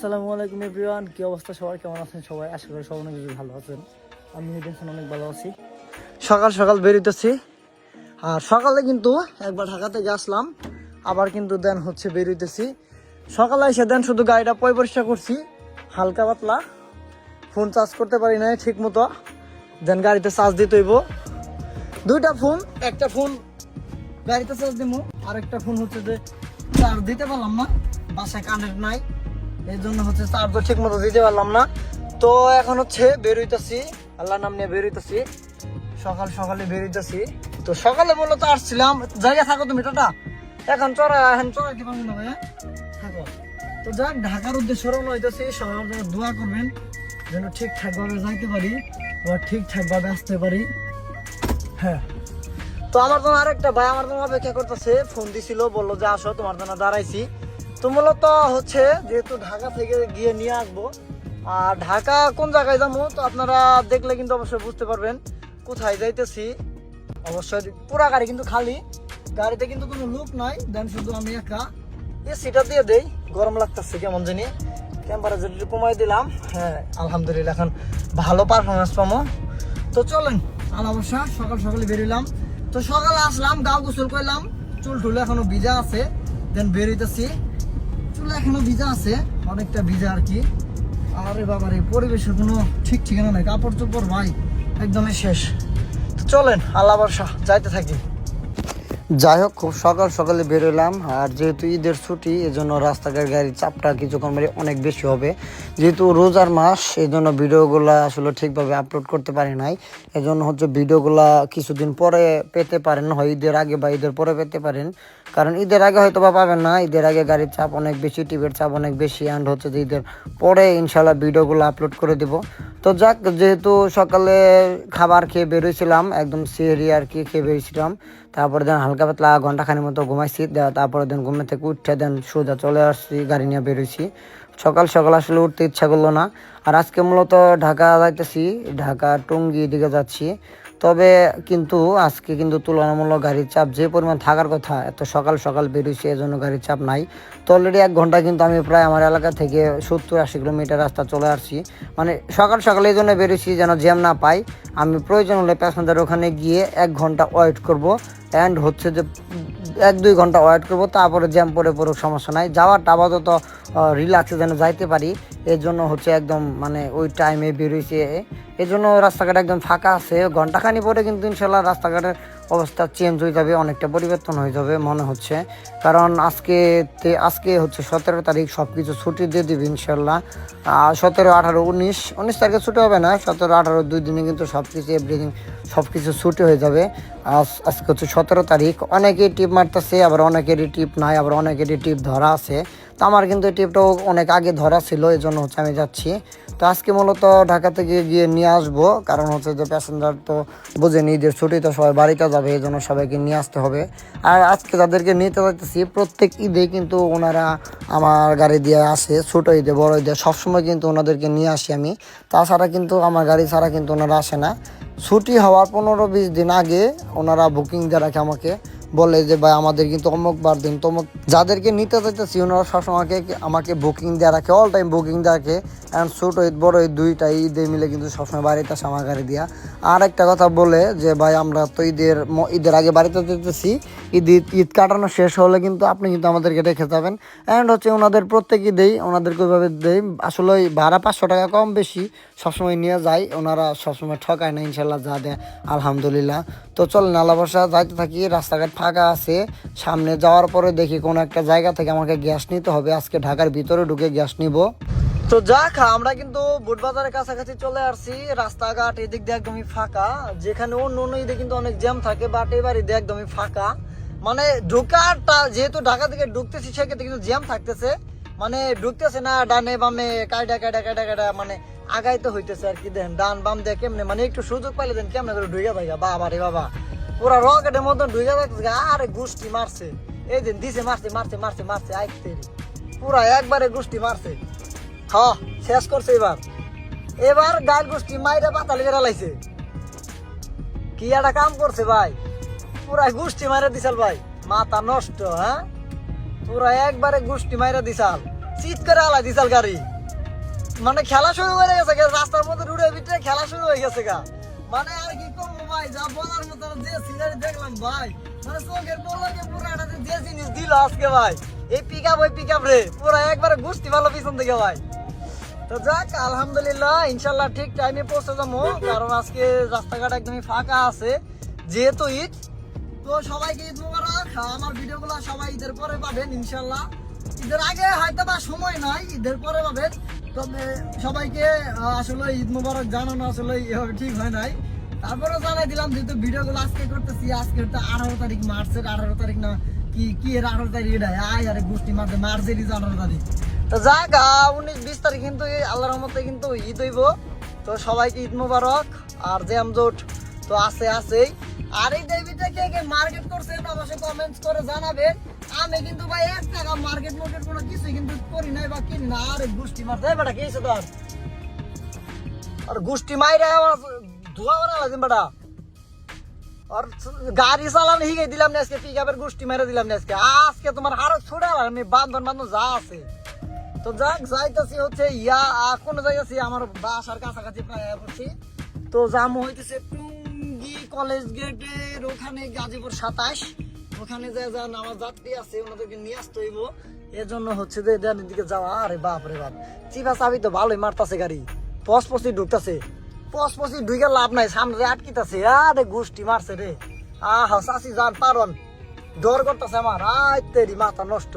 আসসালামু আলাইকুম এভরিওয়ান, কি অবস্থা সবার? কেমন আছেন সবাই? আশা করি সবাই অনেক বেশি ভালো আছেন। আমি অনেক ভালো আছি। সকাল সকাল বেরোতেছি। আর সকালে কিন্তু একবার ঢাকা থেকে আসলাম, আবার কিন্তু দেন হচ্ছে বেরোইতেছি। সকালে এসে দেন শুধু গাড়িটা পরিষ্কার করছি হালকা পাতলা, ফোন চার্জ করতে পারি না ঠিক মতো। দেন গাড়িতে চার্জ দিতে হইব দুইটা ফোন, একটা ফোন গাড়িতে চার্জ দিব, আর একটা ফোন হচ্ছে যে চার্জ দিতে পারলাম না, বাসায় কানেক্ট নাই, এই জন্য হচ্ছে চার্জও ঠিক মতো দিতে পারলাম না। তো এখন হচ্ছে বেরোইতেছি, আল্লাহর নাম নিয়ে বেরোইতেছি, সকাল সকালে বেরোইতেছি। তো সকালে মূলত আসছিলাম, জায়গা থাকো তুমি টাটা, এখন চড়াইতে পারবো না ভাইয়া, থাকো। তো যাক, ঢাকার উদ্দেশ্যে রওনা হইতেছি। সবার জন্য দোয়া করবেন যেন ঠিকঠাক ভাবে যাইতে পারি বা ঠিকঠাক ভাবে আসতে পারি। হ্যাঁ, তো আমার জন্য আরেকটা ভাই আমার জন্য অপেক্ষা করতেছে, ফোন দিছিল, বললো যে আসো তোমার জন্য দাঁড়াইছি। তো মূলত হচ্ছে যেহেতু ঢাকা থেকে গিয়ে নিয়ে আসবো, আর ঢাকা কোন জায়গায় যাবো তো আপনারা দেখলে কিন্তু অবশ্যই বুঝতে পারবেন কোথায় যাইতেছি। অবশ্যই পুরা গাড়ি কিন্তু খালি, গাড়িতে কিন্তু কোনো লোক নাই, দেন শুধু আমি একা। এসিটা দিয়ে দেই, গরম লাগতেছে কেমন জানি, টেম্পারেচার কমাই দিলাম। হ্যাঁ আলহামদুলিল্লাহ, এখন ভালো পারফরমেন্স পাবো। তো চলেন আলাবসা, সকাল সকালে বেরোলাম। তো সকালে আসলাম, গাও গোসল করলাম, চুল টুল এখনো ভিজা আছে, দেন বেরোইতেছি। চুল এখনো ভিজা আছে, অনেকটা ভিজা আর কি। আরে বাবার এই পরিবেশের কোনো ঠিক ঠিকানা নাই, কাপড় চোপড় ভাই একদমই শেষ। তো চলেন আল্লাহ ভরসা যাইতে থাকি। যাই হোক, খুব সকাল সকালে বেরোলাম, আর যেহেতু ঈদের ছুটি এজন্য রাস্তাঘাট গাড়ির চাপটা কিছুক্ষণ মানে অনেক বেশি হবে। যেহেতু রোজার মাস, এই জন্য ভিডিওগুলো আসলে ঠিকভাবে আপলোড করতে পারি নাই। এজন্য হচ্ছে ভিডিওগুলা কিছুদিন পরে পেতে পারেন, হয় ঈদের আগে বা ঈদের পরে পেতে পারেন। কারণ ঈদের আগে হয়তো বা পাবেন না, ঈদের আগে গাড়ির চাপ অনেক বেশি, টিভির চাপ অনেক বেশি, অ্যান্ড হচ্ছে যে ঈদের পরে ইনশাল্লাহ ভিডিওগুলো আপলোড করে দেবো। তো যাক, যেহেতু সকালে খাবার খেয়ে বেরোইছিলাম, একদম সেহরি আর কি খেয়ে বেরিয়েছিলাম, তারপরে দেন হালকা পাতলা ঘন্টাখানি মতো ঘুমাইছি, তারপরে দেন ঘুমে থেকে উঠে দেন সোজা চলে আসছি, গাড়ি নিয়ে বেরোইছি। সকাল সকাল আসলে উঠতে ইচ্ছা করলো না। আর আজকে মূলত ঢাকা যাইতেছি, ঢাকা টঙ্গী দিকে যাচ্ছি। তবে কিন্তু আজকে কিন্তু তুলনামূলক গাড়ির চাপ যে পরিমাণ থাকার কথা, এত সকাল সকাল বেরোইছি, এজন্য গাড়ির চাপ নাই। তো অলরেডি 1 ঘন্টা কিন্তু আমি প্রায় আমার এলাকা থেকে 70-80 কিলোমিটার রাস্তা চলে আসছি। মানে সকাল সকাল এই জন্য বেরোইছি যেন জ্যাম না পাই। আমি প্রয়োজন হলে প্যাসেঞ্জার ওখানে গিয়ে 1 ঘন্টা ওয়েট করব, অ্যান্ড হচ্ছে যে 1-2 ঘন্টা ওয়েট করবো, তারপরে জ্যাম পড়ে পড়ুক, সমস্যা নাই। যাওয়ারটা আপাতত রিল্যাক্সে যেন যাইতে পারি, এর জন্য হচ্ছে একদম মানে ওই টাইমে বেরোইছে। এই জন্য রাস্তাঘাট একদম ফাঁকা আছে। ঘন্টাখানি পরে কিন্তু ইনশাল্লাহ রাস্তাঘাটের অবস্থা চেঞ্জ হয়ে যাবে, অনেকটা পরিবর্তন হয়ে যাবে মনে হচ্ছে। কারণ আজকে হচ্ছে 17 তারিখ, সব কিছু ছুটি দিয়ে দিবে ইনশাল্লাহ। 17, 18, 19 তারিখে ছুটি হবে না, 17, 18 2 দিনে কিন্তু সব কিছু এভরিথিং সব কিছু ছুটি হয়ে যাবে। আজকে হচ্ছে 17 তারিখ। অনেকেই টিপ মারতেছে, আবার অনেকেরই টিপ নাই, আবার অনেকেরই টিপ ধরা আছে। তো আমার কিন্তু এই টিপটাও অনেক আগে ধরা ছিল, এই জন্য হচ্ছে আমি যাচ্ছি। তো আজকে মূলত ঢাকা থেকে গিয়ে নিয়ে আসবো, কারণ হচ্ছে যে প্যাসেঞ্জার তো বুঝেন ঈদের ছুটি, তো সবাই বাড়িতে যাবে, এই জন্য সবাইকে নিয়ে আসতে হবে। আর আজকে যাদেরকে নিতে যাইতেছি, প্রত্যেক ঈদে কিন্তু ওনারা আমার গাড়ি দিয়ে আসে, ছোটো ঈদে বড় ঈদে সবসময় কিন্তু ওনাদেরকে নিয়ে আসি আমি। তাছাড়া কিন্তু আমার গাড়ি ছাড়া কিন্তু ওনারা আসে না। ছুটি হওয়ার 15-20 দিন আগে ওনারা বুকিং দিয়ে রাখে, আমাকে বলে যে ভাই আমাদের কিন্তু অমুক বার দিন তমুক, যাদেরকে নিতে চাইতেছি ওনারা সবসময় আমাকে বুকিং দেওয়া রাখে, অল টাইম বুকিং দেওয়া রাখে। অ্যান্ড ছোটো ঈদ বড় ঈদ দুইটা ঈদে মিলে কিন্তু সবসময় বাড়িতে আসে আমার গাড়ি দিয়া। আর একটা কথা বলে যে ভাই আমরা তো ঈদের আগে বাড়িতে যেতেছি, ঈদ কাটানো শেষ হলে কিন্তু আপনি কিন্তু আমাদেরকে রেখে যাবেন। অ্যান্ড হচ্ছে ওনাদের প্রত্যেক ঈদেই ওনাদেরকে ওইভাবে দেই, আসলে ওই ভাড়া 500 টাকা কম বেশি সবসময় নিয়ে যায়, ওনারা সবসময় ঠকায় না ইনশাল্লাহ, যা দেয় আলহামদুলিল্লাহ। তো চলেন আল্লাহ ভরসা যাইতে থাকি। রাস্তাঘাট ফাঁকা আছে, সামনে যাওয়ার পরে দেখি কোনো একটা জায়গা থেকে আমাকে গ্যাস নিতে হবে, আজকে ঢাকার ভিতরে ঢুকে গ্যাস নিব। তো যাক, আমরা কিন্তু বুটবাজারের কাছাকাছি চলে আসছি। রাস্তাঘাট এদিক দিয়ে একদমই ফাঁকা, যেখানে অন্য ঈদে কিন্তু অনেক জ্যাম থাকে, বাট এবার ঈদে একদমই ফাঁকা। মানে ঢুকারটা যেহেতু ঢাকা থেকে ঢুকতেছি, সেক্ষেত্রে কিন্তু জ্যাম থাকতেছে, মানে ঢুকতেছে না, ডানে বামে কায়ডা মানে আগাইতে হইতেছে আর কি। দেন ডান বাম দিয়ে কেমনে, মানে একটু সুযোগ পাইলে দেন কেমনে করে ঢুকে ভাইগা, বাবা রে বাবা, পুরা রকেটের মতন ঢুকে যাচ্ছে। আরে গুষ্টি মারছে, এই দিন দিছে, মারছে আইতে পুরা একবারে গুষ্টি মারছে। হ্যাঁ শেষ করছে এবার গাল গোষ্ঠী মাইরা পাতালে বেড়ালাইছে, কি একটা কাম করছে ভাই, পুরা গোষ্ঠী মাইরা দিছাল ভাই, মাথা নষ্ট। হ্যাঁ পুরা একবারে গোষ্ঠী মাইরা দিছাল, চিৎ করে আলাই দিছাল গাড়ি, মানে খেলা শুরু হয়ে গেছে, রাস্তার মধ্যে রুড়ে ভিতরে খেলা শুরু হয়ে গেছে গা। মানে আর কি করবো ভাই, যা বলার মতো যে সিনারি দেখলাম ভাই, মানে চোখের পলকে পুরো একটা যে জিনিস দিল আজকে ভাই, এই পিক আপ ওই পিক আপ রে পুরো একবারে গুষ্টি ভালো পিছন থেকে ভাই। তো যাক আলহামদুলিল্লাহ, ইনশাল্লাহ ঠিক টাইমে পৌঁছে যাবো, কারণ আজকে রাস্তাঘাট একদমই ফাঁকা আছে যেহেতু ঈদ। তো সবাইকে ঈদ মোবারক। আমার ভিডিওগুলো সবাই ঈদের পরে পাবেন ইনশাল্লাহ, ঈদের আগে হয়তো বা সময় নাই, ঈদের পরে পাবেন। তবে সবাইকে আসলে ঈদ মোবারক জানানো আসলে এভাবে ঠিক হয় নাই, তারপরে জানাই দিলাম যেহেতু ভিডিওগুলো আজকে করতেছি। আজকে 18 তারিখ মার্চের, 18 তারিখ না কি এর 18 তারিখ এটাই আয় আরে গোষ্ঠী মার্চের 18 তারিখ। তো যাক 19-20 তারিখ কিন্তু আল্লাহর রহমতে কিন্তু ঈদ হইব। তো সবাইকে ঈদ মোবারক। আর জ্যামজট তো আছেই। আর এই দেবীটা কে কে মার্কেট করছেন অবশ্যই কমেন্টস করে জানাবেন। আমি কিন্তু ভাই 1 টাকা মার্কেট কোনো কিছু কিন্তু করি নাই বা কিনি না। আরে গোষ্ঠী মারতে বেটা কি হয়েছে তোর? আর গোষ্ঠী মাইরা ধোয়া করা লাগছে বেটা। আর গাড়ি চালানো শিখে দিলাম না আজকে, পিক আপের গোষ্ঠী মেরে দিলাম না আজকে। আজকে তোমার আরো ছোড়া আমি বান্ধন যা আছে। তো যাক যাইতেছি হচ্ছে কোন যাইতেছি আমার বাসার কাছাকাছি প্রায় করছি। তো জামু হইতেছে টুঙ্গি কলেজ গেটের ওখানে গাজীপুর 27, ওখানে যা নামাজ যাত্রী আছে ওনাদেরকে নিয়ে আসতে হইব। এজন্য হচ্ছে যে এদের দিকে যাওয়া। আরে বাপ রে বাপ, চিপা চাবি তো ভালোই মারতাছে গাড়ি, পসপসি ঢুকতেছে, পসপসি ঢুকে লাভ নাই, সামনে আটকিতাছে। আরে গোষ্ঠী মারছে রে। আহা চাষি যান পারন, ডর করতেছে আমার। তেরি মাথা নষ্ট।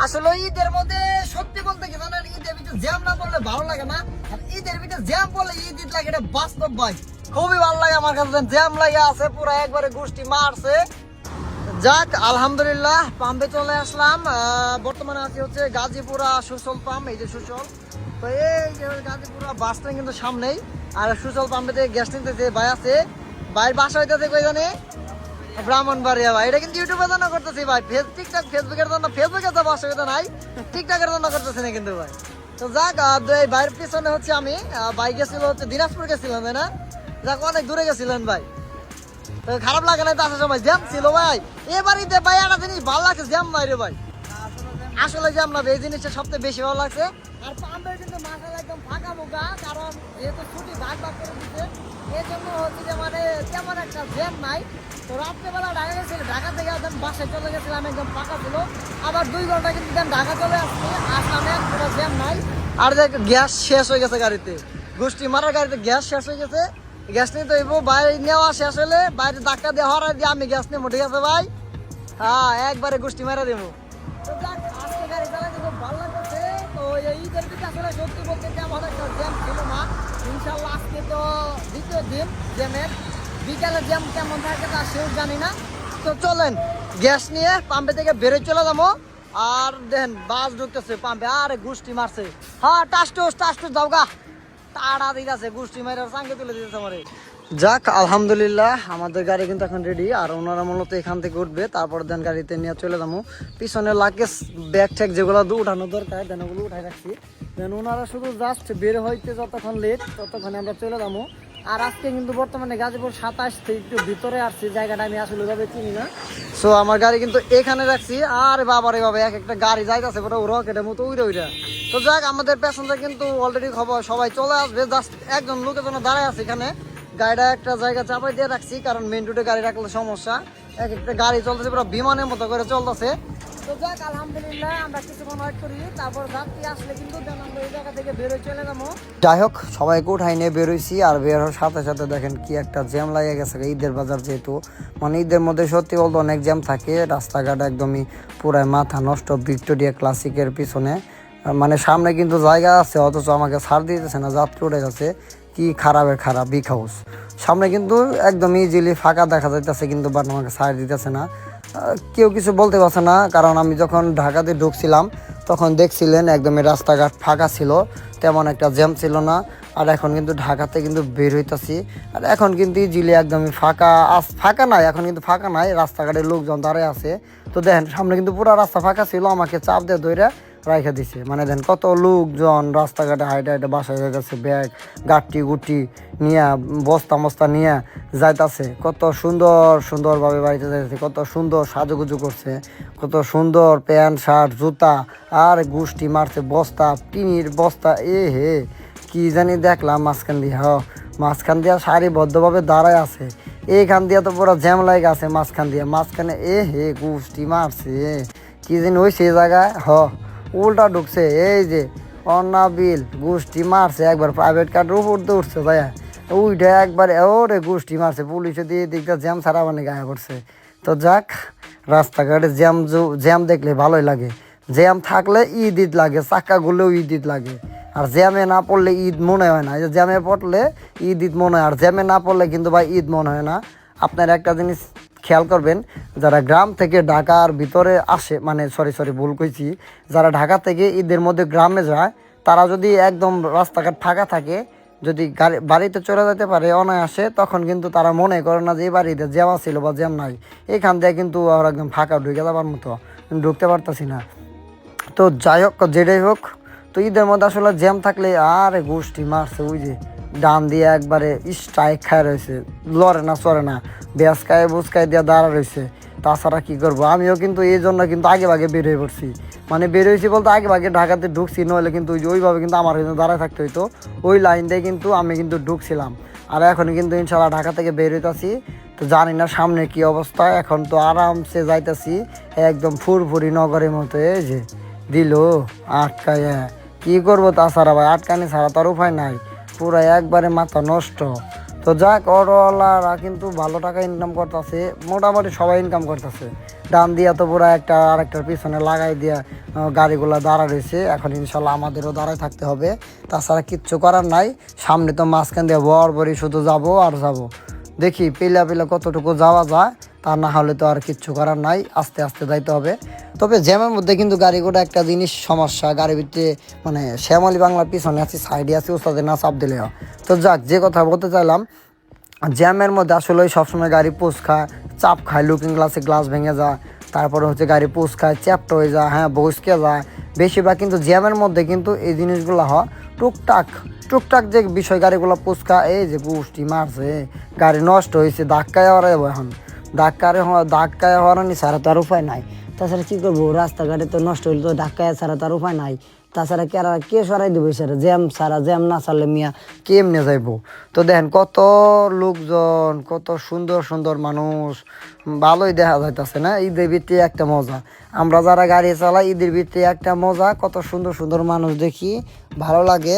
আসলে ঈদের মধ্যে সত্যি বলতে কি জানেন, ঈদের ভিতরে জ্যাম না পড়লে ভালো লাগে না, আর ঈদের ভিতরে জ্যাম পড়লে ঈদ লাগে, এটা বাস্তব ভাই, খুবই ভালো লাগে আমার কাছে। জ্যাম লাগে আছে পুরো একবারে গোষ্ঠী মারছে। যাক আলহামদুলিল্লাহ পাম্পে চলে আসলাম। বর্তমানে আছি হচ্ছে গাজীপুরা সুচল পাম্প, এই যে সুচল। তো এই যে গাজীপুরা বাস স্ট্যান্ড কিন্তু সামনেই। আর সুচল পাম্পে থেকে গ্যাস নিতেছে ভাই আছে, ভাইয়ের বাসা হইতেছে কই জানি ব্রাহ্মণবাড়িয়া ভাই। এটা কিন্তু ইউটিউবে জন্য করতেছি ভাই, টিকটক ফেসবুকের জন্য, ফেসবুকে তো অসুবিধা নাই, টিকটকের জন্য করতেছি না কিন্তু ভাই। তো যাক এই ভাইয়ের পিছনে হচ্ছে আমি, ভাই গেছিল হচ্ছে দিনাজপুর গেছিলেন তাই না? যাক অনেক দূরে গেছিলেন ভাই। তো খারাপ লাগে না তো আসার সময় জ্যাম ছিল ভাই। এবারিতে ভাই একটা জিনিস ভালো লাগছে, জ্যাম নাই রে ভাই, আসলে জ্যাম না, এই জিনিসটা সবথেকে বেশি ভালো লাগছে। আর পাম্পের কিন্তু মাথায় একদম ফাঁকা মুখা, কারণ যেহেতু ছুটি ভাগ করে দিচ্ছে, এই জন্য হচ্ছে যে মানে তেমন একটা জ্যাম নাই। তো রাত্রেবেলা ঢাকা গেছিল, ঢাকা থেকে একদম বাসে চলে গেছিলাম, একদম ফাঁকা ছিল। আবার 2 ঘন্টা কিন্তু ঢাকা চলে আসছি, আসলামে পুরো জ্যাম নাই। আর দেখ গ্যাস শেষ হয়ে গেছে গাড়িতে, গোষ্ঠী মারার গাড়িতে গ্যাস শেষ হয়ে গেছে। গ্যাস নিতে হইব, বাইরে নেওয়া শেষ হলে বাইরে ধাক্কা দিয়ে হরাই দিয়ে আমি গ্যাস নেবো, ঠিক আছে ভাই? হ্যাঁ একবারে গোষ্ঠী মারা দেবো। তো যাক আজকে গাড়ি চালাতে খুব ভালো লাগছে। তো এই ঈদের দিকে আসলে সত্যি বলতে তেমন একটা জ্যাম ছিল না। ইনশাল্লাহ আজকে তো দ্বিতীয় দিন জ্যামের, বিকালে জ্যাম কেমন থাকে তা সেও জানি না। তো চলেন গ্যাস নিয়ে পাম্পে থেকে বেরোয় চলে যাবো। আর দেখেন বাস ঢুকতেছে পাম্পে, আরে গোষ্ঠী মারছে। হ্যাঁ টাস্টুস যাও গা, তাড়া দিতেছে গোষ্ঠী মারার সাঙ্গে তুলে দিতেছে আমারে। যাক আলহামদুলিল্লাহ আমাদের গাড়ি কিন্তু এখন রেডি। আর ওনারা মূলত এখান থেকে উঠবে, তারপর দেন গাড়িতে নিয়ে চলে যাবো। পিছনে লাগেজ ব্যাগ ট্যাগ যেগুলো উঠানো দরকার দেন ওগুলো উঠাই রাখছি। দেন ওনারা শুধু জাস্ট বের হইতে যতক্ষণ লেট ততক্ষণে আমরা চলে যাবো। আর আজকে কিন্তু বর্তমানে গাজীপুর 27 থেকে একটু ভিতরে আসছি, জায়গাটা আমি আসলে ভাবে চিনি না। সো আমার গাড়ি কিন্তু এখানে রাখছি। আর বাবারে বাবা এক একটা গাড়ি যাইতেছে পুরো রকেটের মতো উইরা। তো যাক আমাদের প্যাসেঞ্জার কিন্তু অলরেডি খবর সবাই চলে আসবে, জাস্ট একজন লোকের জন্য দাঁড়ায় আছে এখানে। গাড়িটা একটা জায়গা চাপাই দিয়ে রাখছি, কারণ মেন রোডে গাড়ি রাখলে সমস্যা। এক একটা গাড়ি চলতেছে পুরো বিমানের মতো করে চলতেছে। তো যাক আলহামদুলিল্লাহ আমরা কিছুক্ষণ ওয়েট করি, তারপর যাত্রী আসলে কিন্তু আমরা এই জায়গা থেকে বেরোয় চলে যাবো। যাই হোক সবাইকে উঠাই নিয়ে বেরোইছি। আর বের হওয়ার সাথে সাথে দেখেন কি একটা জ্যাম লাগে গেছে ঈদের বাজার, যেহেতু মানে ঈদের মধ্যে সত্যি বলতে অনেক জ্যাম থাকে, রাস্তাঘাট একদমই পুরাই মাথা নষ্ট। ভিক্টোরিয়া ক্লাসিকের পিছনে মানে সামনে কিন্তু জায়গা আছে, অথচ আমাকে ছাড় দিতেছে না, যাত্রী উঠে গেছে। কি খারাপের খারাপ বিগ হাউস, সামনে কিন্তু একদম ইজিলি ফাঁকা দেখা যাইতেছে, কিন্তু বাট আমাকে ছাড় দিতেছে না। কেউ কিছু বলতে পারছে না, কারণ আমি যখন ঢাকাতে ঢুকছিলাম তখন দেখছিলেন একদমই রাস্তাঘাট ফাঁকা ছিল, তেমন একটা জ্যাম ছিল না। আর এখন কিন্তু ঢাকাতে কিন্তু বের হইতেছি, আর এখন কিন্তু ইজিলি একদমই ফাঁকা নাই, এখন কিন্তু ফাঁকা নাই, রাস্তাঘাটে লোকজন দাঁড়ায় আছে। তো দেখেন সামনে কিন্তু পুরো রাস্তা ফাঁকা ছিল, আমাকে চাপ দিয়ে ধরে রাইখা দিছে। মানে দেন কত লোকজন রাস্তাঘাটে হাইটে হাইটে বাসায় যাইতেছে, ব্যাগ গাটি গুটি নিয়ে বস্তা মস্তা নিয়ে যাইতাছে। কত সুন্দরভাবে বাড়িতে যাইতেছে, কত সুন্দর সাজুগুজু করছে, কত সুন্দর প্যান্ট শার্ট জুতা, আর গুষ্টি মারছে বস্তা, টিনির বস্তা। হে কি জানি দেখলাম মাঝখান দিয়া সারিবদ্ধভাবে দাঁড়ায় আছে। এইখান দিয়া তো পুরো জ্যাম লাইগ আছে মাঝখানে হে গুষ্টি মারছে। কি জানি হয়েছে এই জায়গায় উল্টা ঢুকছে। এই যে অনাবিল গুষ্টি মারছে একবার, প্রাইভেট কারের উপর দিয়ে উঠছে ভাইয়া, ওইটা একবারে ওরে গুষ্টি মারছে। পুলিশে দিয়ে দিকটা জ্যাম ছাড়া মানে গায়ে পড়ছে। তো যাক, রাস্তাঘাটে জ্যাম দেখলে ভালোই লাগে। জ্যাম থাকলে ঈদ লাগে, চাক্কা গুলোও ঈদ লাগে। আর জ্যামে না পড়লে ঈদ মনে হয় না। জ্যামে পড়লে ঈদ মনে হয়, আর জ্যামে না পড়লে কিন্তু ভাই ঈদ মনে হয় না। আপনারা একটা জিনিস খেয়াল করবেন, যারা গ্রাম থেকে ঢাকার ভিতরে আসে, মানে সরি ভুল কইছি, যারা ঢাকা থেকে ঈদের মধ্যে গ্রামে যায়, তারা যদি একদম রাস্তাঘাট ফাঁকা থাকে, যদি বাড়িতে চলে যেতে পারে অনায়াসে, তখন কিন্তু তারা মনে করে না যে এই বাড়িতে জ্যাম ছিল বা জ্যাম নাই। এখান থেকে কিন্তু আর একদম ফাঁকা ঢুকে যাবার মতো, ঢুকতে পারতাছি না। তো যাই হোক, যেটাই হোক, তো ঈদের মধ্যে আসলে জ্যাম থাকলে আর গোষ্ঠী মারছে। ওই যে ডান দিয়ে একবারে স্ট্রাইক খায় রয়েছে, লড়ে না চড়ে না, বেসকায় বুসকায় দিয়ে দাঁড়া রয়েছে। তাছাড়া কী করবো, আমিও কিন্তু এই জন্য কিন্তু আগে ভাগে বের হয়ে পড়ছি। মানে বের হয়েছি বলতে আগে ভাগে ঢাকাতে ঢুকছি, নইলে কিন্তু ওইভাবে কিন্তু আমার কিন্তু দাঁড়ায় থাকতে হইতো। ওই লাইন দিয়ে কিন্তু আমি কিন্তু ঢুকছিলাম। আর এখন কিন্তু ইনশাল্লাহ ঢাকা থেকে বের হইতাছি। তো জানি না সামনে কি অবস্থা, এখন তো আরামসে যাইতাছি একদম ফুরফুরি নগরের মতো। এই যে দিল আটকায়, কি করবো তাছাড়া ভাই, আটকানি ছাড়া তার উপায় নাই, পুরো একবারে মাথা নষ্ট। তো যাক, অটোওয়ালারা কিন্তু ভালো টাকা ইনকাম করতেছে, মোটামুটি সবাই ইনকাম করতেছে। ডান দিয়া তো পুরো একটা আরেকটার পিছনে লাগাই দিয়া গাড়িগুলো দাঁড়া রয়েছে। এখন ইনশাল্লাহ আমাদেরও দাঁড়ায় থাকতে হবে, তাছাড়া কিচ্ছু করার নাই। সামনে তো মাঝখান দিয়ে বরাবরই শুধু যাবো আর যাবো। দেখি পেলা কতটুকু যাওয়া যায়, তা না হলে তো আর কিচ্ছু করার নাই, আস্তে আস্তে যাইতে হবে। তবে জ্যামের মধ্যে কিন্তু গাড়িগুলো একটা জিনিস সমস্যা, গাড়ির ভিতরে মানে শ্যামলী বাংলার পিছনে আছি, সাইডে আছি, ওস্তাদের না চাপ দিলেও। তো যাক, যে কথা বলতে চাইলাম, জ্যামের মধ্যে আসলে সবসময় গাড়ি পোষ খায়, চাপ খায়, লুকিং গ্লাসে গ্লাস ভেঙে যায়, তারপরে হচ্ছে গাড়ি পোষ খায়, চ্যাপটা হয়ে যায়, বসকে যায় বেশিরভাগ। কিন্তু জ্যামের মধ্যে কিন্তু এই জিনিসগুলো হয় টুকটাক যে বিষয়, গাড়িগুলো পুচকা। এই যে গোষ্ঠী মারছে, গাড়ি নষ্ট হয়েছে, ধাক্কায় যাবো। এখন ধাক্কায় হওয়ানি ছাড়া তার উপায় নাই। তাছাড়া কী করবো, রাস্তাঘাটে তো নষ্ট হইলে তো ধাক্কায় ছাড়া তার উপায় নাই। তাছাড়া কে সরাই দেবো স্যার, জ্যাম না ছাড়লে মিয়া কেমনে যাইবো। তো দেখেন কত লোকজন, কত সুন্দর মানুষ, ভালোই দেখা যাইতেছে না। ঈদের ভিতরে একটা মজা, আমরা যারা গাড়ি চালাই ঈদের ভিতরে একটা মজা, কত সুন্দর মানুষ দেখি, ভালো লাগে।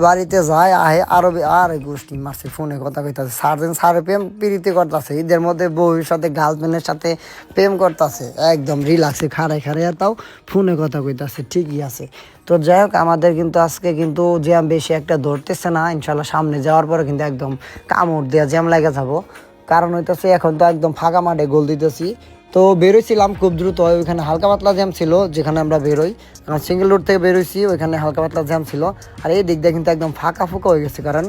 বাড়িতে যায় আহে আরো আর গোষ্ঠী মাসে ফোনে কথা কইতাছে, সারে প্রেম প্রীতি করতেছে ঈদের মধ্যে, বউয়ের সাথে গার্লফ্রেন্ডের সাথে প্রেম করতেছে, একদম রিল্যাক্সে খাড়ায় তাও ফোনে কথা কইতাছে। ঠিকই আছে। তো যাই হোক, আমাদের কিন্তু আজকে কিন্তু জ্যাম বেশি একটা ধরতেছে না। ইনশাল্লাহ সামনে যাওয়ার পরে কিন্তু একদম কামড় দেওয়া জ্যাম লাগে যাবো। কারণ হইতেছে এখন তো একদম ফাঁকা মাঠে গোল দিতেছি। তো বেরোইছিলাম খুব দ্রুত, ওইখানে হালকা পাতলা জ্যাম ছিল যেখানে আমরা বেরোই, সিঙ্গেল রোড থেকে বেরোইছি, ওইখানে হালকা পাতলা জ্যাম ছিল। আর এই দিক দিয়ে কিন্তু একদম ফাঁকা হয়ে গেছে, কারণ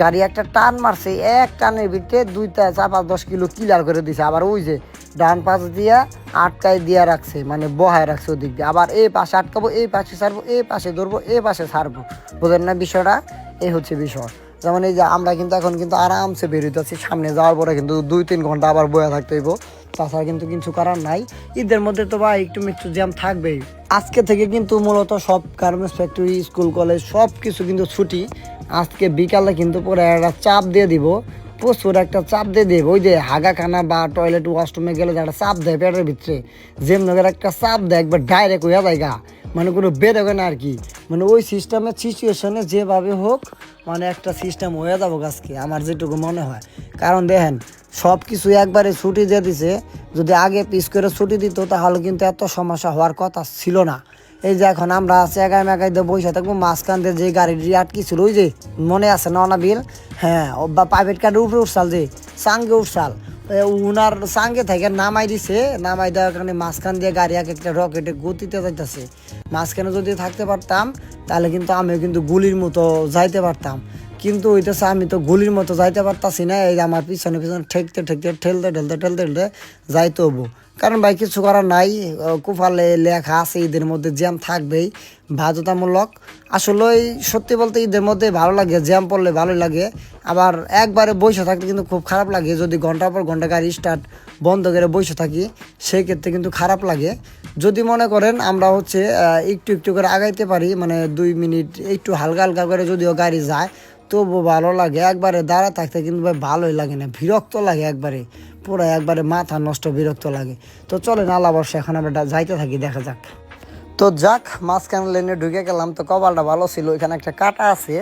গাড়ি একটা টান মারছে, এক টানের ভিতরে 2-4-5-10 কিলো ক্লিয়ার করে দিছে। আবার ওই যে ডান পাশ দিয়া আটকায় দিয়া রাখছে, মানে বহায় রাখছে ওদিক দিয়ে। আবার এই পাশে আটকাবো, এই পাশে ছাড়বো, এই পাশে ধরবো, এই পাশে ছাড়বো। বোঝেন না বিষয়টা? এই হচ্ছে বিষয়। যেমন এই যে আমরা কিন্তু এখন কিন্তু আরামসে বেরোতেছি, সামনে যাওয়ার পরে কিন্তু 2-3 ঘন্টা আবার বয়ে থাকতে হইব, তাছাড়া কিন্তু কিছু করার নাই। ঈদের মধ্যে তো ভাই একটু জ্যাম থাকবেই। আজকে থেকে কিন্তু মূলত সব গার্মেন্টস ফ্যাক্টরি, স্কুল কলেজ সব কিছু কিন্তু ছুটি। আজকে বিকালে কিন্তু পরে একটা চাপ দিয়ে দিব, প্রচুর একটা চাপ দিয়ে দেবে। ওই যে হাগাখানা বা টয়লেট ওয়াশরুমে গেলে একটা চাপ দেয় পেটের ভিতরে, যেমন একটা চাপ দেয়, একবার ডাইরেক্ট হইয়া যায়, মানে কোনো বেরোবে না আর কি। মানে ওই সিস্টেমের সিচুয়েশনে যেভাবে হোক, মানে একটা সিস্টেম হয়ে যাবো আজকে, আমার যেটুকু মনে হয়। কারণ দেখেন, সব কিছু একবারে ছুটি দিয়ে দিছে, যদি আগে পিস করে ছুটি দিত তাহলে কিন্তু এত সমস্যা হওয়ার কথা ছিল না। এই যে এখন আমরা আছে একাই মেকাই দিয়ে বসে থাকবো, মাঝখান দিয়ে যে গাড়িটি আটকি ছিল, ওই যে মনে আছে না অনাবিল, বা প্রাইভেট কারের উপরে উঠছাল, যে সাঙ্গে উঠছাল, উনার সাঙ্গে থেকে নামাই দেওয়ার কারণে মাঝখান দিয়ে গাড়ি একটা রকেটে গতিতে যাইতেছে। মাঝখানে যদি থাকতে পারতাম তাহলে কিন্তু আমিও কিন্তু গুলির মতো যাইতে পারতাম। কিন্তু হইতেছে আমি তো গুলির মতো যাইতে পারতাছি না, এই আমার পিছনে পিছনে ঠেকতে ঠেকতে ঠেলতে ঠেলতে ঠেলতে ঠেলতে যাইতে হবো। কারণ ভাই কিছু করার নাই, কুফালে লেখা আছে ঈদের মধ্যে জ্যাম থাকবেই বাধ্যতামূলক। আসলে সত্যি বলতে ঈদের মধ্যে ভালো লাগে, জ্যাম পড়লে ভালোই লাগে। আবার একবারে বসে থাকতে কিন্তু খুব খারাপ লাগে, যদি ঘন্টার পর ঘন্টা গাড়ি স্টার্ট বন্ধ করে বসে থাকি সেই ক্ষেত্রে কিন্তু খারাপ লাগে। যদি মনে করেন আমরা হচ্ছে একটু একটু করে আগাইতে পারি, মানে 2 মিনিট একটু হালকা হালকা করে যদিও গাড়ি যায় তবু ভালো লাগে। একবারে দাঁড়ায় থাকতে কিন্তু ভাই ভালোই লাগে না, বিরক্ত লাগে একবারে, পুরো একবারে মাথা নষ্ট বিরক্ত লাগে। তো চলেন আল্লাহ বর্ষে এখন আমরা যাইতে থাকি, দেখা যাক। তো যাক, মাঝখানে লাইনে ঢুকে গেলাম, তো কপালটা ভালো ছিল এখানে একটা কাটা আছে,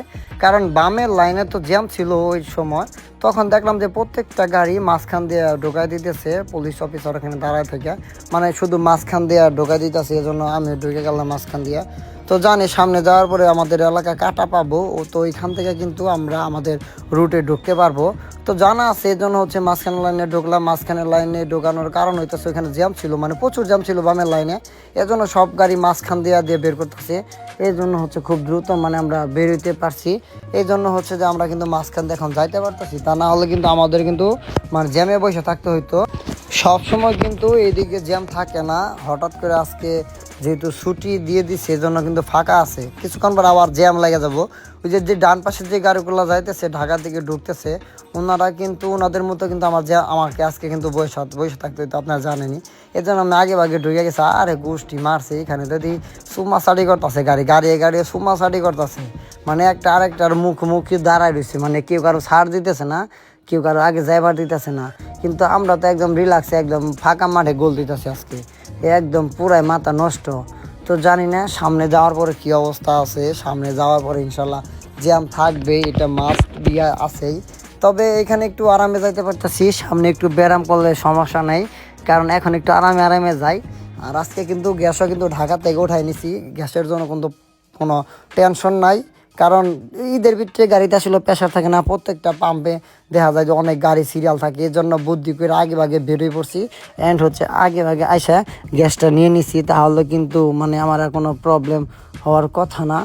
কারণ বামের লাইনে তো জ্যাম ছিল ওই সময়। তখন দেখলাম যে প্রত্যেকটা গাড়ি মাঝখান দিয়ে ঢোকাই দিতেছে, পুলিশ অফিসার ওখানে দাঁড়ায় থেকে, মানে শুধু মাঝখান দিয়ে ঢোকাই দিতেছে, এই জন্য আমি ঢুকে গেলাম মাঝখান দিয়ে। তো জানি সামনে যাওয়ার পরে আমাদের এলাকা কাটা পাবো, তো ওইখান থেকে কিন্তু আমরা আমাদের রুটে ঢুকতে পারবো। তো জানা আছে, এই জন্য হচ্ছে মাঝখানের লাইনে ঢুকলাম। মাঝখানের লাইনে ঢোকানোর কারণ হইতেছে ওইখানে জ্যাম ছিল, মানে প্রচুর জ্যাম ছিল বামের লাইনে, এজন্য সব গাড়ি মাঝখান দিয়ে বের করতেছে। এই জন্য হচ্ছে খুব দ্রুত মানে আমরা বেরোতে পারছি, এই জন্য হচ্ছে যে আমরা কিন্তু মাঝখান দিয়ে এখন যাইতে পারতেছি। তা না হলে কিন্তু আমাদের কিন্তু মানে জ্যামে বসে থাকতে হইতো। সব সময় কিন্তু এইদিকে জ্যাম থাকে না, হঠাৎ করে আজকে যেহেতু ছুটি দিয়ে দিচ্ছে এই জন্য কিন্তু ফাঁকা আছে, কিছুক্ষণ পর আবার জ্যাম লেগে যাবো। ওই যে ডান পাশে যে গাড়িগুলো যাইতেছে ঢাকার দিকে ঢুকতেছে, ওনারা কিন্তু ওনাদের মতো কিন্তু আমাকে আজকে কিন্তু বসে থাকতে হইতো, আপনারা জানেনি। এই জন্য আমি আগে ভাগে ঢুকে গেছি, আরে গোষ্ঠী মারছে এখানে, যদি সুমা সাডি করতেছে গাড়ি সুমা সাডি করতেছে, মানে একটা আরেকটার মুখোমুখি দাঁড়ায় রয়েছে, মানে কেউ কারো ছাড় দিতেছে না, কেউ কারো আগে যাইবার দিতেছে না। কিন্তু আমরা তো একদম রিল্যাক্সে একদম ফাঁকা মাঠে গোল দিতেছি আজকে, একদম পুরাই মাথা নষ্ট। তো জানি না সামনে যাওয়ার পরে কী অবস্থা আছে, সামনে যাওয়ার পরে ইনশাল্লাহ জ্যাম থাকবে, এটা মাস্ট দিয়া আছেই। তবে এখানে একটু আরামে যাইতে পারতেছি, সামনে একটু ব্যায়াম করলে সমস্যা নেই, কারণ এখন একটু আরামে আরামে যাই। আর আজকে কিন্তু গ্যাসও কিন্তু ঢাকা থেকে উঠাই নিছি, গ্যাসের জন্য কিন্তু কোনো টেনশন নাই। কারণ ঈদের ভিতরে গাড়িতে আসলে প্রেশার থাকে না, প্রত্যেকটা পাম্পে দেখা যায় যে অনেক গাড়ি সিরিয়াল থাকে, এর জন্য বুদ্ধি করে আগে ভাগে বেরিয়ে পড়ছি, অ্যান্ড হচ্ছে আগে ভাগে আইসা গ্যাসটা নিয়ে নিছি, তাহলে কিন্তু মানে আমার আর কোনো প্রবলেম হওয়ার কথা না।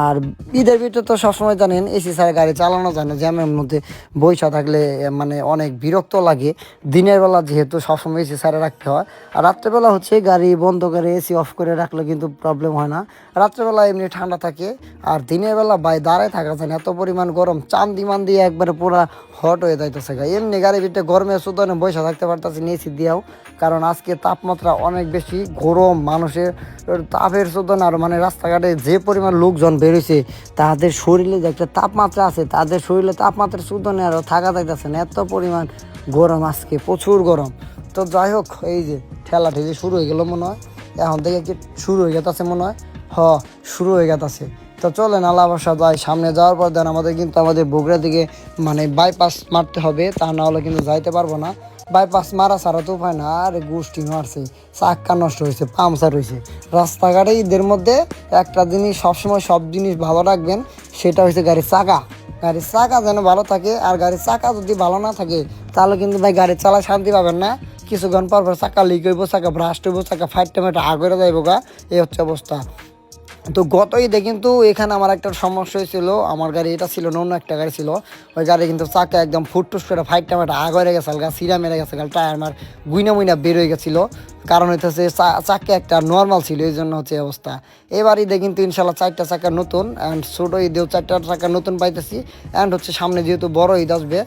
আর ঈদের ভিতরে তো সবসময় জানেন এসি ছাড়া গাড়ি চালানো যায় না, জ্যামের মধ্যে বৈশা থাকলে মানে অনেক বিরক্ত লাগে। দিনের বেলা যেহেতু সবসময় এসি ছাড়া রাখতে হয়, আর রাত্রেবেলা হচ্ছে গাড়ি বন্ধ করে এসি অফ করে রাখলে কিন্তু প্রবলেম হয় না, রাত্রেবেলা এমনি ঠান্ডা থাকে। আর দিনের বেলা দাঁড়ায় থাকা যায় না, এত পরিমাণ গরম, চান্দি মান্দি একবারে পুরা হট হয়ে যাইতেছে। এমনি গাড়ির ভিতরে গরমে সুদনে বৈশা থাকতে পারতেছি না এসি দিয়েও, কারণ আজকে তাপমাত্রা অনেক বেশি গরম, মানুষের তাপের সুদনে আর মানে রাস্তাঘাটে যে পরিমাণ লোকজন বেরোইছে, তাদের শরীরে যে একটা তাপমাত্রা আছে, তাদের শরীরে তাপমাত্রা সুদনে আরও থাকা যাইতেছে না, এত পরিমাণ গরম আজকে, প্রচুর গরম। তো যাই হোক, এই যে ঠেলা ঠেলি শুরু হয়ে গেল মনে হয়, এখন থেকে কি শুরু হয়ে গেছে মনে হয়, শুরু হয়ে গেছে। তো চলেন আল্লাহ ভরসা যাই, সামনে যাওয়ার পর দেন আমাদের কিন্তু আমাদের বগুড়া দিকে মানে বাইপাস মারতে হবে, তা না হলে কিন্তু যাইতে পারবো না। বাইপাস মারা ছাড়া তো উপায় না, আর গোষ্ঠী মারছে, চাক্কা নষ্ট হয়েছে, পাংচার হয়েছে রাস্তাঘাটে। ঈদের মধ্যে একটা জিনিস সবসময় সব জিনিস ভালো রাখবেন, সেটা হচ্ছে গাড়ির চাকা যেন ভালো থাকে। আর গাড়ির চাকা যদি ভালো না থাকে তাহলে কিন্তু ভাই গাড়ি চালায় শান্তি পাবেন না, কিছুক্ষণ পর চাকা লিক হইব, চাকা ব্রাস্ট হইব, চাকা ফাইট আগরে যাইব গা, এই হচ্ছে অবস্থা। তো গত ঈদে কিন্তু এখানে আমার একটা সমস্যা হয়েছিল, আমার গাড়ি এটা ছিল না, অন্য একটা গাড়ি ছিল, ওই গাড়ি কিন্তু চাকা একদম ফুটটুস করে ফাইটটা আগ হয়ে গেছে, গা সিরা মেরে গেছে, গাল টায়ার আমার গুইনা মুইনা বের হয়ে গেছিলো, কারণ হইতেছে চাকা একটা নর্মাল ছিল, এই জন্য হচ্ছে অবস্থা। এবার ঈদে কিন্তু ইনশাল্লাহ 4টা চাকা নতুন, অ্যান্ড ছোটো ঈদেও 4টা চাকা নতুন পাইতেছি, অ্যান্ড হচ্ছে সামনে যেহেতু বড় ঈদ আসবে,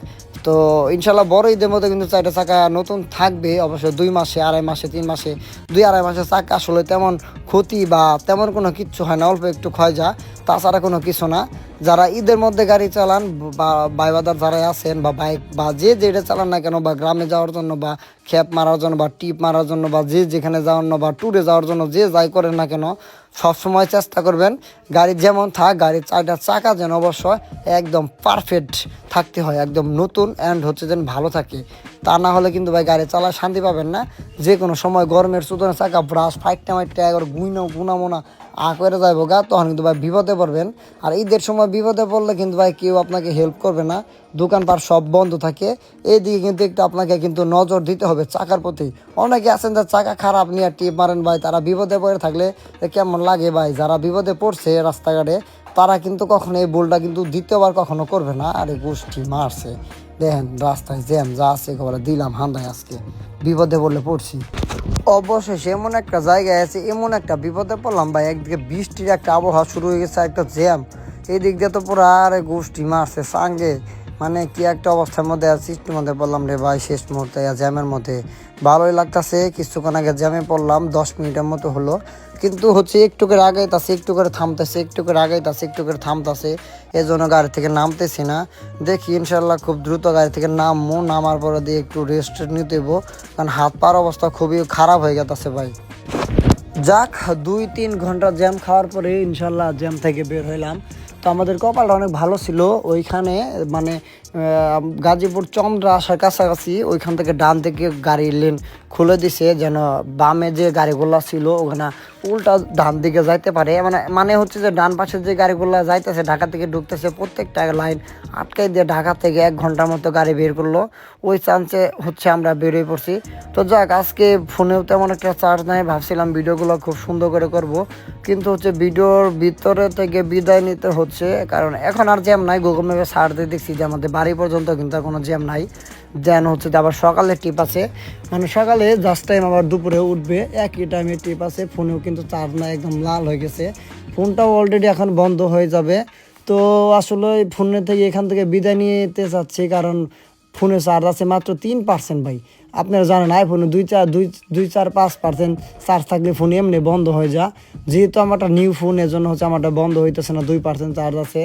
তো ইনশাল্লাহ বড় ঈদের মধ্যে কিন্তু 4টা চাকা নতুন থাকবে অবশ্যই। 2 মাসে, 2.5 মাসে, 3 মাসে, 2-2.5 মাসে চাকা আসলে তেমন ক্ষতি বা তেমন কোনো কিচ্ছু হয় না, অল্প একটু ক্ষয় যা, তাছাড়া কোনো কিছু না। যারা ঈদের মধ্যে গাড়ি চালান বা বাইবাদার যারা আছেন বা বাইক বা যে যেটা চালান না কেন, বা গ্রামে যাওয়ার জন্য বা খ্যাপ মারার জন্য বা টিপ মারার জন্য বা যে যেখানে যাওয়ার জন্য বা ট্যুরে যাওয়ার জন্য যে যাই করেন না কেন, সবসময় চেষ্টা করবেন গাড়ি যেমন থাক, গাড়ির 4টা চাকা যেন অবশ্যই একদম পারফেক্ট থাকতে হয়, একদম নতুন, অ্যান্ড হচ্ছে যেন ভালো থাকে। তা না হলে কিন্তু ভাই গাড়ি চালায় শান্তি পাবেন না। যে কোনো সময় গরমের সুতরাং চাকা ব্রাশ ফাইটটা একবার গুনামোনা করে যাইব গা, তখন কিন্তু ভাই বিপদে পড়বেন। আর ঈদের সময় বিপদে পড়লে কিন্তু ভাই কেউ আপনাকে হেল্প করবে না, দোকানপাট সব বন্ধ থাকে। এইদিকে কিন্তু একটু আপনাকে কিন্তু নজর দিতে হবে চাকার প্রতি। অনেকে আছেন যে চাকা খারাপ নিয়ে টিপ মারেন ভাই, তারা বিপদে পড়ে থাকলে কেমন লাগে ভাই, যারা বিপদে পড়ছে রাস্তাঘাটে তারা কিন্তু কখনো এই ভুলটা কিন্তু দ্বিতীয়বার কখনো করবে না। আর এই গোষ্ঠী মারছে, দেখেন রাস্তায় জ্যাম যা আছে খবরে দিলাম হান্দায়, আজকে বিপদে পড়লে পড়ছি। অবশেষে এমন একটা জায়গায় আছে, এমন একটা বিপদে পড়লাম ভাই, একদিকে বৃষ্টির একটা আবহাওয়া শুরু হয়ে গেছে, একটা জ্যাম, এই দিক দিয়ে তো পুরো আরে গোষ্ঠী মারছে সাঙ্গে, মানে কি একটা অবস্থার মধ্যে আছি, সৃষ্টির মধ্যে পড়লাম রে ভাই শেষ মুহূর্তে জ্যামের মধ্যে। ভালোই লাগতেছে, কিছুক্ষণ আগে জ্যামে পড়লাম, 10 মিনিটের মতো হলো, কিন্তু হচ্ছে একটু করে আগাইতেছে, একটু করে থামতেছে, একটু করে আগাইতেছে, একটু করে থামতেছে, এই জন্য গাড়ি থেকে নামতেছি না। দেখি ইনশাল্লাহ খুব দ্রুত গাড়ি থেকে নামবো, নামার পরে দিয়ে একটু রেস্ট নিতে দেবো, কারণ হাত পার অবস্থা খুবই খারাপ হয়ে গেছে ভাই। যাক, 2-3 ঘন্টা জ্যাম খাওয়ার পরে ইনশাল্লাহ জ্যাম থেকে বের হইলাম। তো আমাদের কপালটা অনেক ভালো ছিল, ওইখানে মানে গাজীপুর চন্দ্রা আসার কাছাকাছি ওইখান থেকে ডান থেকে গাড়ির লেন খুলে দিছে, যেন বামে যে গাড়িগুলো ছিল ওখানে উল্টা ডান দিকে যাইতে পারে, মানে হচ্ছে যে ডান পাশে যে গাড়িগুলো যাইতেছে ঢাকা থেকে ঢুকতেছে প্রত্যেকটা লাইন আটকাই দিয়ে ঢাকা থেকে 1 ঘন্টার মতো গাড়ি বের করলো, ওই চান্সে হচ্ছে আমরা বেরিয়ে পড়ছি। তো যাক, আজকে ফোনেও তেমন একটা চার্জ নাই, ভাবছিলাম ভিডিওগুলো খুব সুন্দর করে করব, কিন্তু হচ্ছে ভিডিওর ভিতরে থেকে বিদায় নিতে হচ্ছে, কারণ এখন আর জ্যাম নাই। গুগল ম্যাপে সার্চ দিয়ে দেখছি যে আমাদের বাড়ি পর্যন্ত কিন্তু আর কোনো জ্যাম নাই। দেন হচ্ছে যে আবার সকালে ট্রিপ আছে, মানে সকালে জাস্ট টাইম আবার দুপুরে উঠবে, একই টাইমে ট্রিপ আছে। ফোনেও কিন্তু চার্জ নাই, একদম লাল হয়ে গেছে, ফোনটাও অলরেডি এখন বন্ধ হয়ে যাবে। তো আসলে ফোনের থেকে এখান থেকে বিদায় নিতে চাচ্ছি, কারণ ফোনে চার্জ আছে মাত্র 3% ভাই। আপনারা জানেন আইফোনে 2-4-5% চার্জ থাকলে ফোন এমনি বন্ধ হয়ে যায়, যেহেতু আমারটা নিউ ফোন, এজন্য হচ্ছে আমারটা বন্ধ হইতেছে না, 2% চার্জ আছে।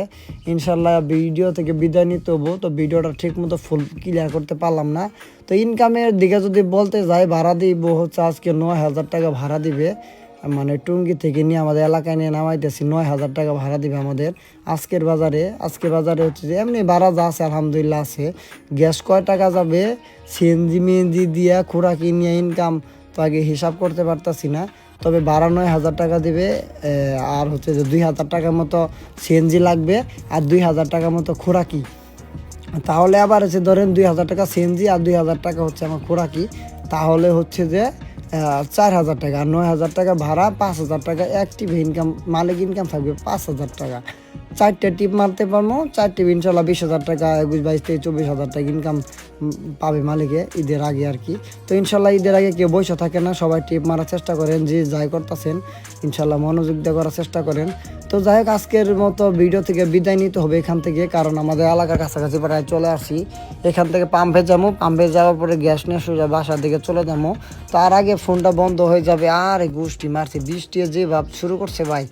ইনশাল্লাহ ভিডিও থেকে বিদায় নিতে হবো, তো ভিডিওটা ঠিক মতো ফুল ক্লিয়ার করতে পারলাম না। তো ইনকামের দিকে যদি বলতে যাই, ভাড়া দিব হচ্ছে আজকে 9,000 টাকা ভাড়া দিবে, মানে টুঙ্গি থেকে নিয়ে আমাদের এলাকায় নিয়ে নামাইতেছি, 9,000 টাকা ভাড়া দিবে আমাদের আজকের বাজারে হচ্ছে যে এমনি ভাড়া যা আছে আলহামদুলিল্লাহ আছে। গ্যাস কয় টাকা যাবে, সিএনজি মিএনজি দিয়া খোরাকি নিয়ে ইনকাম তো আগে হিসাব করতে পারতাছি না, তবে ভাড়া 9,000 টাকা দিবে, আর হচ্ছে যে 2,000 টাকার মতো সিএনজি লাগবে, আর 2,000 টাকার মতো খোরাকি। তাহলে আবার হচ্ছে ধরেন 2,000 টাকা সিএনজি আর 2,000 টাকা হচ্ছে আমার খোরাকি, তাহলে হচ্ছে যে 4,000 টাকা, আর 9,000 টাকা ভাড়া, 5,000 টাকা অ্যাক্টিভ ইনকাম, মালিক ইনকাম থাকবে 5,000 টাকা। 4টে টিপ মারতে পারবো, 4 টিপ ইনশাল্লাহ 20,000 টাকা, 21-22-23-24,000 টাকা ইনকাম পাবে মালিকে ঈদের আগে আর কি। তো ইনশাল্লাহ ঈদের আগে কেউ বসে থাকে না, সবাই টিপ মারার চেষ্টা করেন, যে যাই করতেছেন ইনশাল্লাহ মনোযোগ দিয়ে করার চেষ্টা করেন। তো যাই হোক, আজকের মতো ভিডিও থেকে বিদায় নিতে হবে এখান থেকে, কারণ আমাদের এলাকার কাছাকাছি প্রায় চলে আসি। এখান থেকে পাম্পে যাওয়ার পরে গ্যাস নিয়ে সোজা বাসার দিকে চলে যাবো। তার আগে ফোনটা বন্ধ হয়ে যাবে। আর এই গোষ্ঠী মারছে, বৃষ্টি যে ভাব শুরু করছে ভাই,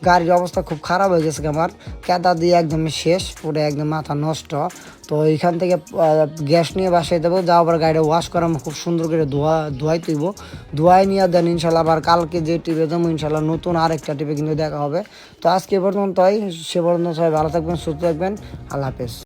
গাড়ির অবস্থা খুব খারাপ হয়ে গেছে আমার, কেদা দিয়ে একদম শেষ, পুরো একদম মাথা নষ্ট। তো এইখান থেকে গ্যাস নিয়ে বাসায় দেবো, যাওয়ার পর গাড়িটা ওয়াশ করাম, খুব সুন্দর করে ধোয়াই তুইব, ধোয়াই নিয়ে দেন ইনশাল্লাহ। আবার কালকে যে টিপে যাবো ইনশাল্লাহ নতুন আরেকটা টিপে কিন্তু দেখা হবে। তো আজকে পর্যন্তই, সে পর্যন্ত সবাই ভালো থাকবেন, সুস্থ থাকবেন, আল্লাহ হাফেজ।